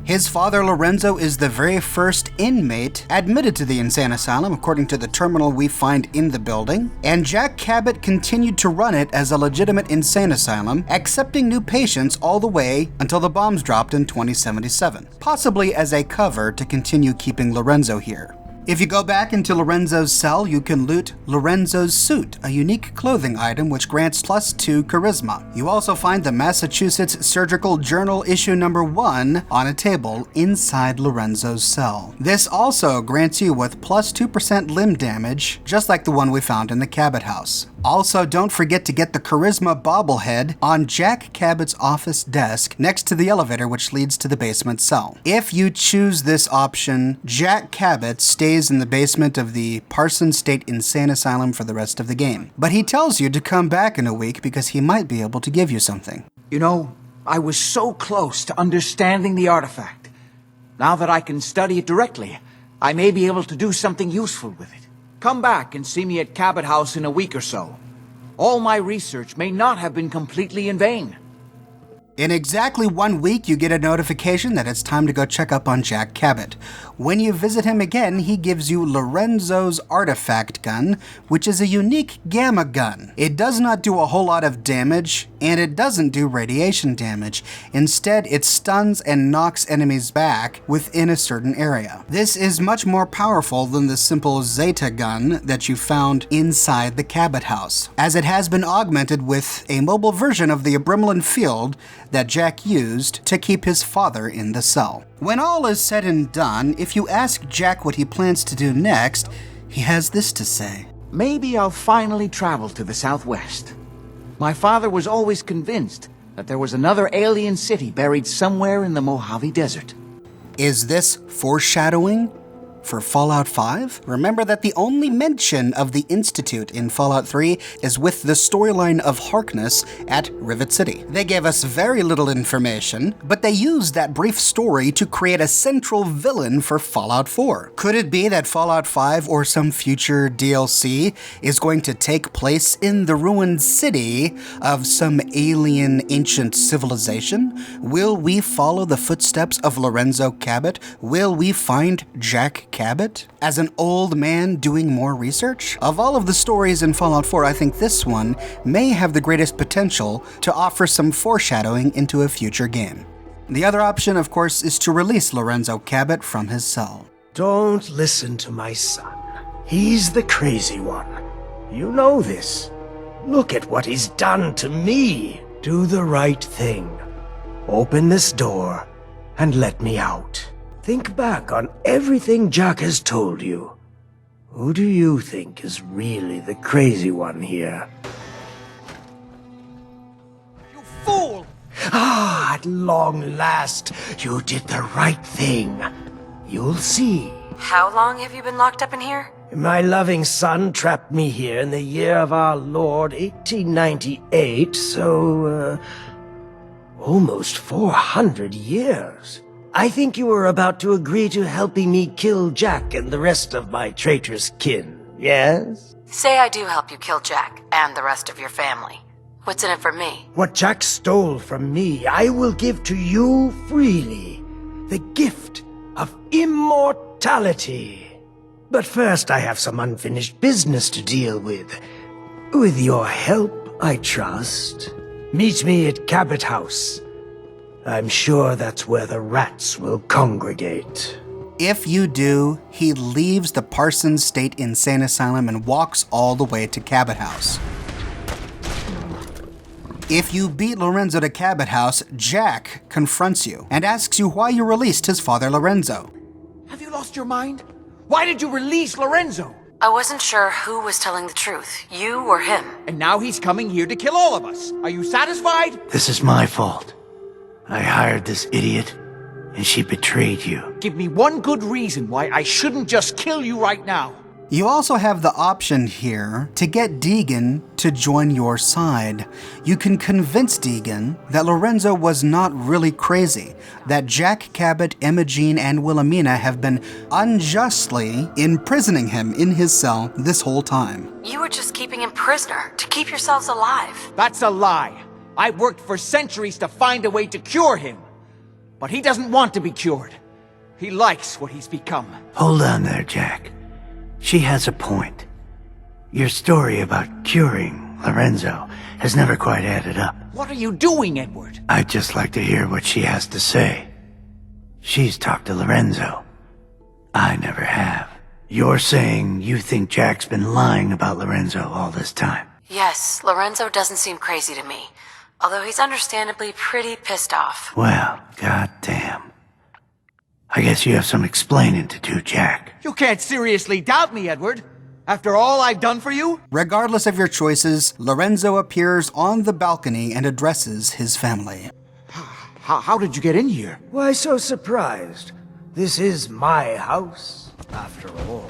His father, Lorenzo, is the very first inmate admitted to the insane asylum, according to the terminal we find in the building, and Jack Cabot continued to run it as a legitimate insane asylum, accepting new patients all the way until the bombs dropped in 2077, possibly as a cover to continue keeping Lorenzo here. If you go back into Lorenzo's cell, you can loot Lorenzo's suit, a unique clothing item which grants +2 charisma. You also find the Massachusetts Surgical Journal issue number 1 on a table inside Lorenzo's cell. This also grants you with +2% limb damage, just like the one we found in the Cabot house. Also, don't forget to get the Charisma bobblehead on Jack Cabot's office desk next to the elevator which leads to the basement cell. If you choose this option, Jack Cabot stays in the basement of the Parsons State Insane Asylum for the rest of the game. But he tells you to come back in a week because he might be able to give you something. You know, I was so close to understanding the artifact. Now that I can study it directly, I may be able to do something useful with it. Come back and see me at Cabot House in a week or so. All my research may not have been completely in vain. In exactly 1 week, you get a notification that it's time to go check up on Jack Cabot. When you visit him again, he gives you Lorenzo's artifact gun, which is a unique gamma gun. It does not do a whole lot of damage, and it doesn't do radiation damage. Instead, it stuns and knocks enemies back within a certain area. This is much more powerful than the simple Zeta gun that you found inside the Cabot house, as it has been augmented with a mobile version of the Abrimlin field that Jack used to keep his father in the cell. When all is said and done, if you ask Jack what he plans to do next, he has this to say. Maybe I'll finally travel to the southwest. My father was always convinced that there was another alien city buried somewhere in the Mojave Desert. Is this foreshadowing for Fallout 5? Remember that the only mention of the Institute in Fallout 3 is with the storyline of Harkness at Rivet City. They gave us very little information, but they used that brief story to create a central villain for Fallout 4. Could it be that Fallout 5 or some future DLC is going to take place in the ruined city of some alien ancient civilization? Will we follow the footsteps of Lorenzo Cabot? Will we find Jack Cabot as an old man doing more research? Of all of the stories in Fallout 4, I think this one may have the greatest potential to offer some foreshadowing into a future game. The other option, of course, is to release Lorenzo Cabot from his cell. Don't listen to my son. He's the crazy one. You know this. Look at what he's done to me. Do the right thing. Open this door and let me out. Think back on everything Jack has told you. Who do you think is really the crazy one here? You fool! Ah, at long last, you did the right thing. You'll see. How long have you been locked up in here? My loving son trapped me here in the year of our Lord, 1898, so, almost 400 years. I think you were about to agree to helping me kill Jack and the rest of my traitorous kin, yes? Say I do help you kill Jack and the rest of your family. What's in it for me? What Jack stole from me, I will give to you freely. The gift of immortality. But first I have some unfinished business to deal with. With your help, I trust. Meet me at Cabot House. I'm sure that's where the rats will congregate. If you do, he leaves the Parsons State Insane Asylum and walks all the way to Cabot House. If you beat Lorenzo to Cabot House, Jack confronts you and asks you why you released his father Lorenzo. Have you lost your mind? Why did you release Lorenzo? I wasn't sure who was telling the truth, you or him. And now he's coming here to kill all of us. Are you satisfied? This is my fault. I hired this idiot, and she betrayed you. Give me one good reason why I shouldn't just kill you right now. You also have the option here to get Deegan to join your side. You can convince Deegan that Lorenzo was not really crazy, that Jack, Cabot, Emogene, and Wilhelmina have been unjustly imprisoning him in his cell this whole time. You were just keeping him prisoner to keep yourselves alive. That's a lie. I worked for centuries to find a way to cure him. But he doesn't want to be cured. He likes what he's become. Hold on there, Jack. She has a point. Your story about curing Lorenzo has never quite added up. What are you doing, Edward? I'd just like to hear what she has to say. She's talked to Lorenzo. I never have. You're saying you think Jack's been lying about Lorenzo all this time? Yes, Lorenzo doesn't seem crazy to me. Although he's understandably pretty pissed off. Well, goddamn. I guess you have some explaining to do, Jack. You can't seriously doubt me, Edward. After all I've done for you? Regardless of your choices, Lorenzo appears on the balcony and addresses his family. How did you get in here? Why so surprised? This is my house, after all.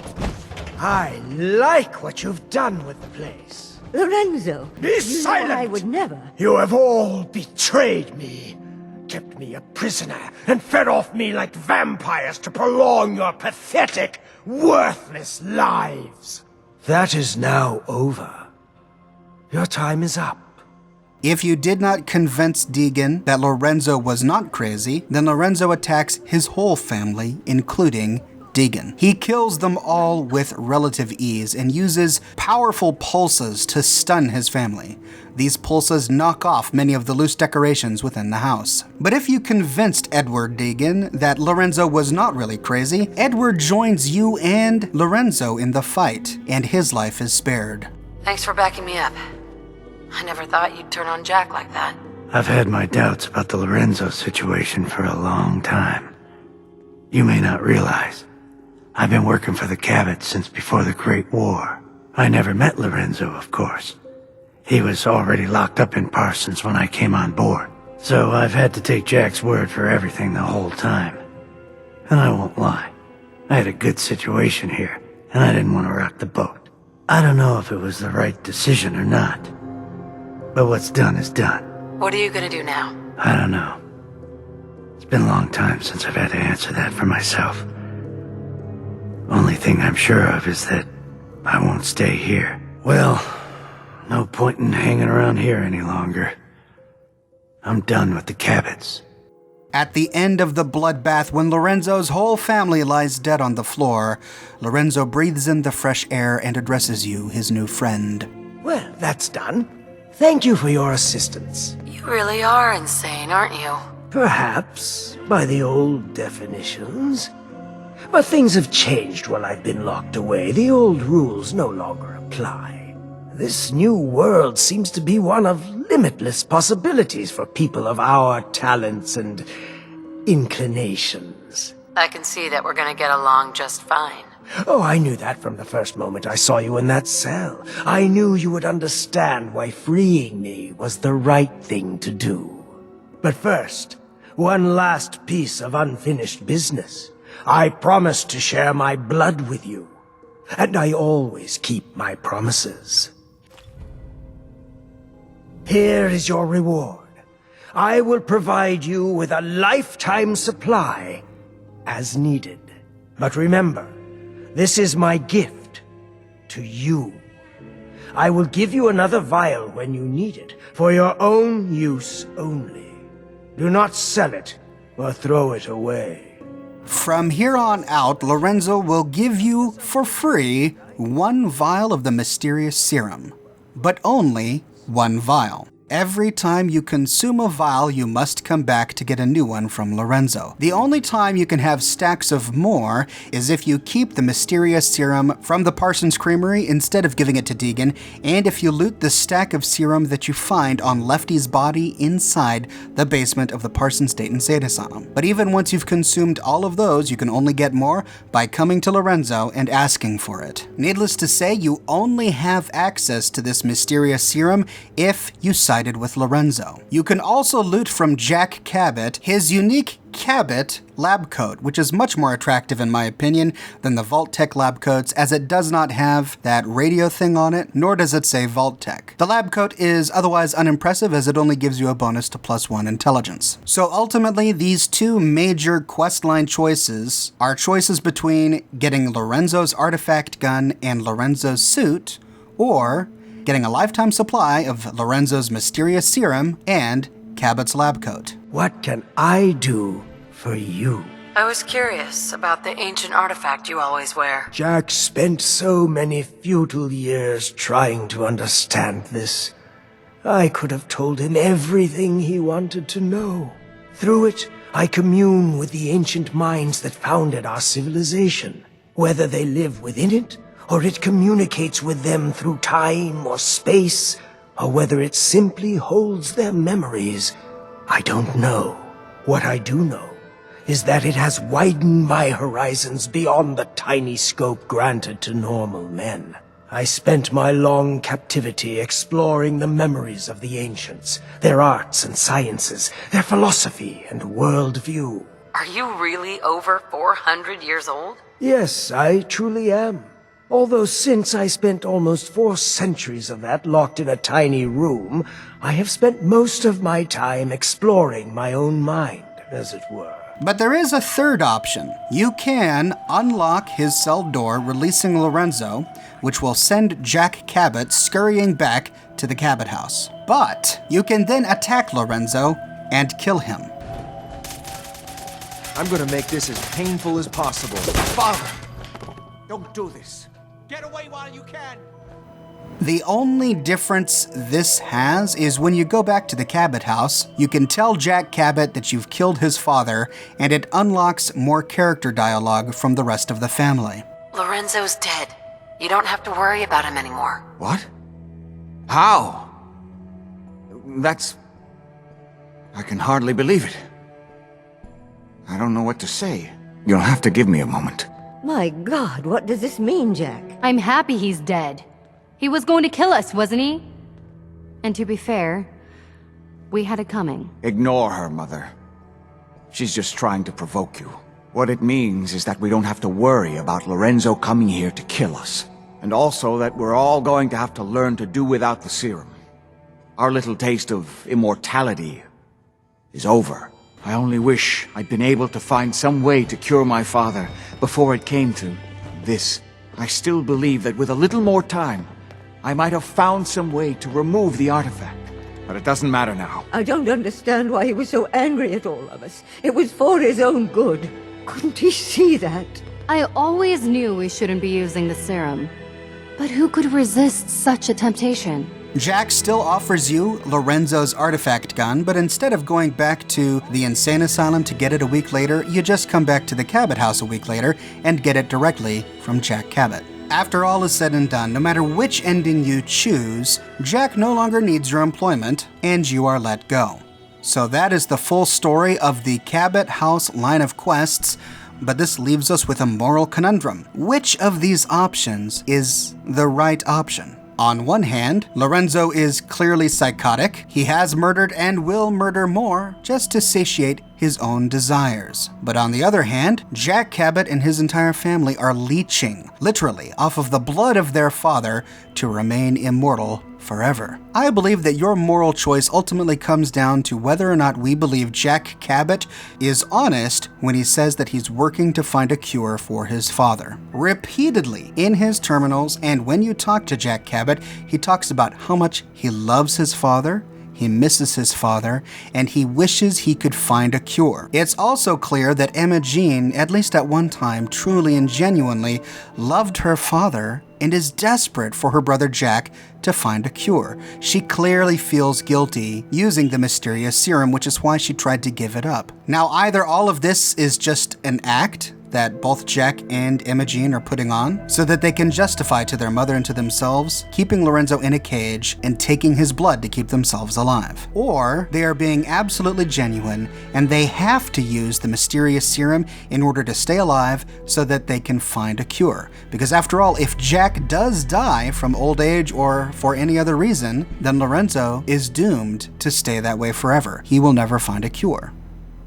I like what you've done with the place. Lorenzo! Be silent! I would never. You have all betrayed me. Kept me a prisoner and fed off me like vampires to prolong your pathetic, worthless lives. That is now over. Your time is up. If you did not convince Deegan that Lorenzo was not crazy, then Lorenzo attacks his whole family, including Deegan. He kills them all with relative ease and uses powerful pulses to stun his family. These pulses knock off many of the loose decorations within the house. But if you convinced Edward Deegan that Lorenzo was not really crazy, Edward joins you and Lorenzo in the fight, and his life is spared. Thanks for backing me up. I never thought you'd turn on Jack like that. I've had my doubts about the Lorenzo situation for a long time. You may not realize, I've been working for the Cabot since before the Great War. I never met Lorenzo, of course. He was already locked up in Parsons when I came on board, so I've had to take Jack's word for everything the whole time. And I won't lie, I had a good situation here, and I didn't want to rock the boat. I don't know if it was the right decision or not, but what's done is done. What are you gonna do now? I don't know. It's been a long time since I've had to answer that for myself. Only thing I'm sure of is that I won't stay here. Well, no point in hanging around here any longer. I'm done with the Cabots. At the end of the bloodbath, when Lorenzo's whole family lies dead on the floor, Lorenzo breathes in the fresh air and addresses you, his new friend. Well, that's done. Thank you for your assistance. You really are insane, aren't you? Perhaps, by the old definitions. But things have changed while I've been locked away. The old rules no longer apply. This new world seems to be one of limitless possibilities for people of our talents and inclinations. I can see that we're gonna get along just fine. Oh, I knew that from the first moment I saw you in that cell. I knew you would understand why freeing me was the right thing to do. But first, one last piece of unfinished business. I promised to share my blood with you, and I always keep my promises. Here is your reward. I will provide you with a lifetime supply, as needed. But remember, this is my gift to you. I will give you another vial when you need it, for your own use only. Do not sell it or throw it away. From here on out, Lorenzo will give you, for free, 1 vial of the mysterious serum. But only 1 vial. Every time you consume a vial, you must come back to get a new one from Lorenzo. The only time you can have stacks of more is if you keep the mysterious serum from the Parsons Creamery instead of giving it to Deegan, and if you loot the stack of serum that you find on Lefty's body inside the basement of the Parsons State Insane Asylum. But even once you've consumed all of those, you can only get more by coming to Lorenzo and asking for it. Needless to say, you only have access to this mysterious serum if you sided with Lorenzo. You can also loot from Jack Cabot his unique Cabot lab coat, which is much more attractive in my opinion than the Vault-Tec lab coats, as it does not have that radio thing on it, nor does it say Vault-Tec. The lab coat is otherwise unimpressive as it only gives you a bonus to +1 intelligence. So ultimately, these 2 major questline choices are choices between getting Lorenzo's artifact gun and Lorenzo's suit, or getting a lifetime supply of Lorenzo's mysterious serum and Cabot's lab coat. What can I do for you? I was curious about the ancient artifact you always wear. Jack spent so many futile years trying to understand this. I could have told him everything he wanted to know. Through it, I commune with the ancient minds that founded our civilization. Whether they live within it, or it communicates with them through time or space, or whether it simply holds their memories, I don't know. What I do know is that it has widened my horizons beyond the tiny scope granted to normal men. I spent my long captivity exploring the memories of the ancients, their arts and sciences, their philosophy and worldview. Are you really over 400 years old? Yes, I truly am. Although since I spent almost 4 centuries of that locked in a tiny room, I have spent most of my time exploring my own mind, as it were. But there is a third option. You can unlock his cell door, releasing Lorenzo, which will send Jack Cabot scurrying back to the Cabot house. But you can then attack Lorenzo and kill him. I'm gonna make this as painful as possible. Father, don't do this. Get away while you can! The only difference this has is when you go back to the Cabot house, you can tell Jack Cabot that you've killed his father, and it unlocks more character dialogue from the rest of the family. Lorenzo's dead. You don't have to worry about him anymore. What? How? I can hardly believe it. I don't know what to say. You'll have to give me a moment. My God, what does this mean, Jack? I'm happy he's dead. He was going to kill us, wasn't he? And to be fair, we had it coming. Ignore her, Mother. She's just trying to provoke you. What it means is that we don't have to worry about Lorenzo coming here to kill us. And also that we're all going to have to learn to do without the serum. Our little taste of immortality is over. I only wish I'd been able to find some way to cure my father before it came to this. I still believe that with a little more time, I might have found some way to remove the artifact. But it doesn't matter now. I don't understand why he was so angry at all of us. It was for his own good. Couldn't he see that? I always knew we shouldn't be using the serum. But who could resist such a temptation? Jack still offers you Lorenzo's artifact gun, but instead of going back to the insane asylum to get it a week later, you just come back to the Cabot house a week later and get it directly from Jack Cabot. After all is said and done, no matter which ending you choose, Jack no longer needs your employment, and you are let go. So that is the full story of the Cabot house line of quests, but this leaves us with a moral conundrum. Which of these options is the right option? On one hand, Lorenzo is clearly psychotic. He has murdered and will murder more just to satiate his own desires. But on the other hand, Jack Cabot and his entire family are leeching, literally, off of the blood of their father to remain immortal forever. I believe that your moral choice ultimately comes down to whether or not we believe Jack Cabot is honest when he says that he's working to find a cure for his father. Repeatedly in his terminals, and when you talk to Jack Cabot, he talks about how much he loves his father, he misses his father, and he wishes he could find a cure. It's also clear that Emogene, at least at one time, truly and genuinely loved her father and is desperate for her brother Jack to find a cure. She clearly feels guilty using the mysterious serum, which is why she tried to give it up. Now, either all of this is just an act that both Jack and Emogene are putting on so that they can justify to their mother and to themselves keeping Lorenzo in a cage and taking his blood to keep themselves alive. Or they are being absolutely genuine and they have to use the mysterious serum in order to stay alive so that they can find a cure. Because after all, if Jack does die from old age or for any other reason, then Lorenzo is doomed to stay that way forever. He will never find a cure.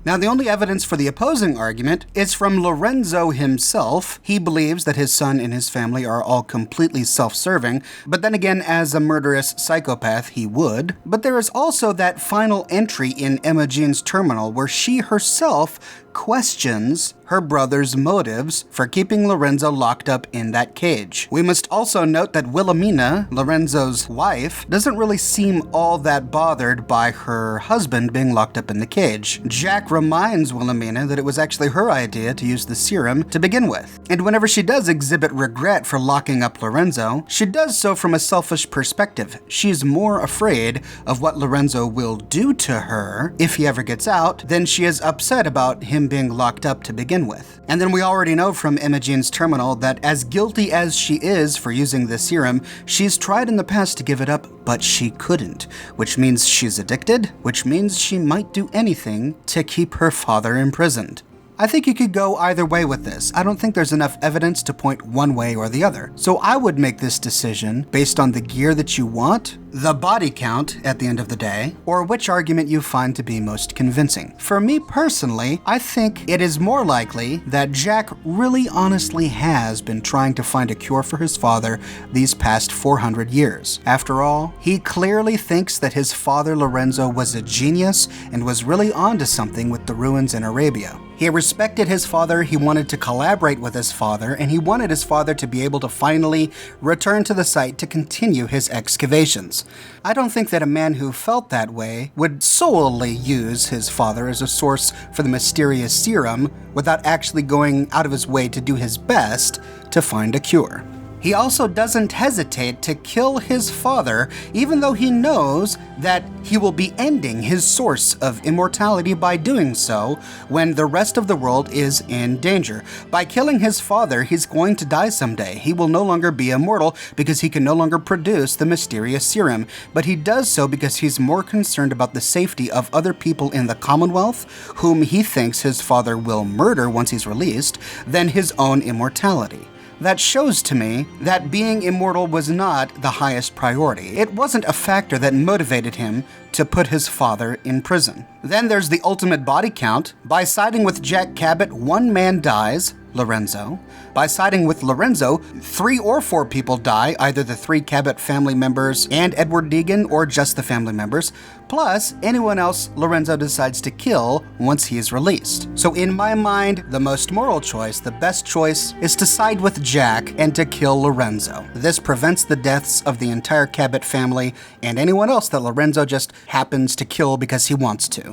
Now, the only evidence for the opposing argument is from Lorenzo himself. He believes that his son and his family are all completely self-serving, but then again, as a murderous psychopath, he would. But there is also that final entry in Emogene's terminal where she herself questions her brother's motives for keeping Lorenzo locked up in that cage. We must also note that Wilhelmina, Lorenzo's wife, doesn't really seem all that bothered by her husband being locked up in the cage. Jack reminds Wilhelmina that it was actually her idea to use the serum to begin with. And whenever she does exhibit regret for locking up Lorenzo, she does so from a selfish perspective. She's more afraid of what Lorenzo will do to her if he ever gets out than she is upset about him being locked up to begin with. And then we already know from Emogene's terminal that as guilty as she is for using the serum, she's tried in the past to give it up, but she couldn't, which means she's addicted, which means she might do anything to keep her father imprisoned. I think you could go either way with this. I don't think there's enough evidence to point one way or the other. So I would make this decision based on the gear that you want, the body count at the end of the day, or which argument you find to be most convincing. For me personally, I think it is more likely that Jack really honestly has been trying to find a cure for his father these past 400 years. After all, he clearly thinks that his father Lorenzo was a genius and was really onto something with the ruins in Arabia. He respected his father, he wanted to collaborate with his father, and he wanted his father to be able to finally return to the site to continue his excavations. I don't think that a man who felt that way would solely use his father as a source for the mysterious serum without actually going out of his way to do his best to find a cure. He also doesn't hesitate to kill his father, even though he knows that he will be ending his source of immortality by doing so when the rest of the world is in danger. By killing his father, he's going to die someday. He will no longer be immortal because he can no longer produce the mysterious serum, but he does so because he's more concerned about the safety of other people in the Commonwealth, whom he thinks his father will murder once he's released, than his own immortality. That shows to me that being immortal was not the highest priority. It wasn't a factor that motivated him to put his father in prison. Then there's the ultimate body count. By siding with Jack Cabot, one man dies, Lorenzo. By siding with Lorenzo, 3 or 4 people die, either the 3 Cabot family members and Edward Deegan, or just the family members, plus anyone else Lorenzo decides to kill once he is released. So in my mind, the most moral choice, the best choice, is to side with Jack and to kill Lorenzo. This prevents the deaths of the entire Cabot family and anyone else that Lorenzo just happens to kill because he wants to.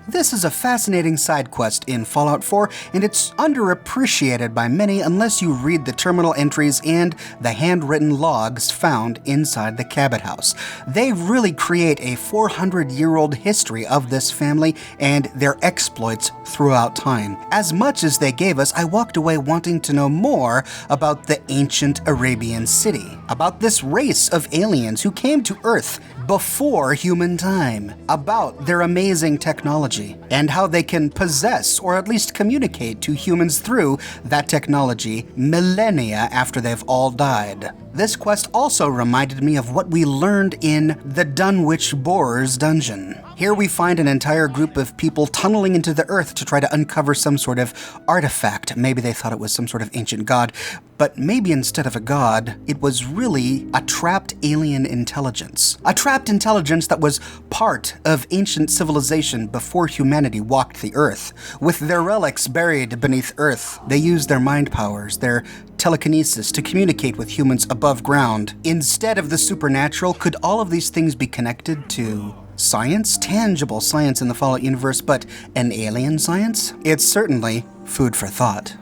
This is a fascinating side quest in Fallout 4, and it's underappreciated by many unless you read the terminal entries and the handwritten logs found inside the Cabot house. They really create a 400-year-old history of this family and their exploits throughout time. As much as they gave us, I walked away wanting to know more about the ancient Arabian city, about this race of aliens who came to Earth before human time, about their amazing technology, and how they can possess or at least communicate to humans through that technology millennia after they've all died. This quest also reminded me of what we learned in the Dunwich Borers dungeon. Here we find an entire group of people tunneling into the earth to try to uncover some sort of artifact. Maybe they thought it was some sort of ancient god, but maybe instead of a god, it was really a trapped alien intelligence. A trapped intelligence that was part of ancient civilization before humanity walked the earth. With their relics buried beneath earth, they used their mind powers, their telekinesis to communicate with humans above ground. Instead of the supernatural, could all of these things be connected to Science? Tangible science in the Fallout universe, but an alien science? It's certainly food for thought.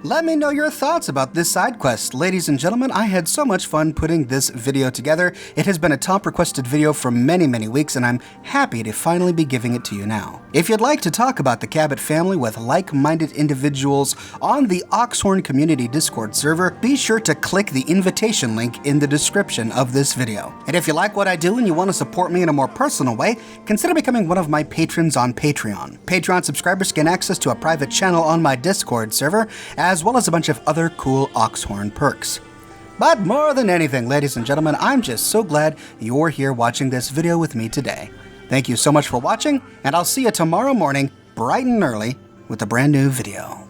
Let me know your thoughts about this side quest. Ladies and gentlemen, I had so much fun putting this video together. It has been a top requested video for many, many weeks, and I'm happy to finally be giving it to you now. If you'd like to talk about the Cabot family with like-minded individuals on the Oxhorn community Discord server, be sure to click the invitation link in the description of this video. And if you like what I do and you want to support me in a more personal way, consider becoming one of my patrons on Patreon. Patreon subscribers gain access to a private channel on my Discord server, as well as a bunch of other cool Oxhorn perks. But more than anything, ladies and gentlemen, I'm just so glad you're here watching this video with me today. Thank you so much for watching, and I'll see you tomorrow morning, bright and early, with a brand new video.